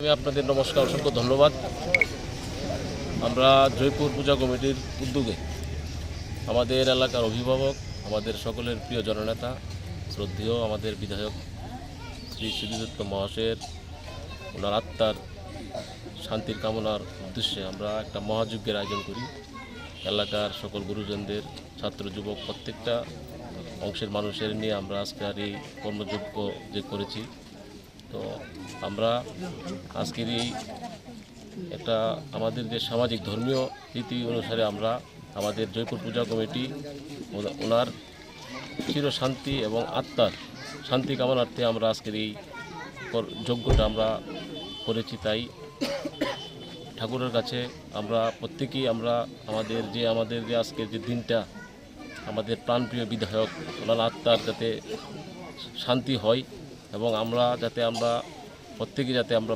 আগে আপনাদের নমস্কার, অসংখ্য ধন্যবাদ। আমরা জয়পুর পূজা কমিটির উদ্যোগে আমাদের এলাকার অভিভাবক, আমাদের সকলের প্রিয় জননেতা, শ্রদ্ধেয় আমাদের বিধায়ক শ্রী শ্রীযুক্ত মহাশয়ের ওনার আত্মার শান্তির কামনার উদ্দেশ্যে আমরা একটা মহাযজ্ঞের আয়োজন করি। এলাকার সকল গুরুজনদের, ছাত্র যুবক প্রত্যেকটা অংশের মানুষের নিয়ে আমরা আজকের এই কর্মযজ্ঞ যে করেছি। তো আমরা আজকের এই একটা আমাদের যে সামাজিক ধর্মীয় রীতি অনুসারে আমরা আমাদের জয়পুর পূজা কমিটি ওনার চিরশান্তি এবং আত্মার শান্তি কামনার্থে আমরা আজকের এই যজ্ঞটা আমরা করেছি। তাই ঠাকুরের কাছে আমরা প্রত্যেকেই আমাদের যে আজকের যে দিনটা আমাদের প্রাণপ্রিয় বিধায়ক ওনার আত্মার যাতে শান্তি হয় এবং আমরা প্রত্যেকে যাতে আমরা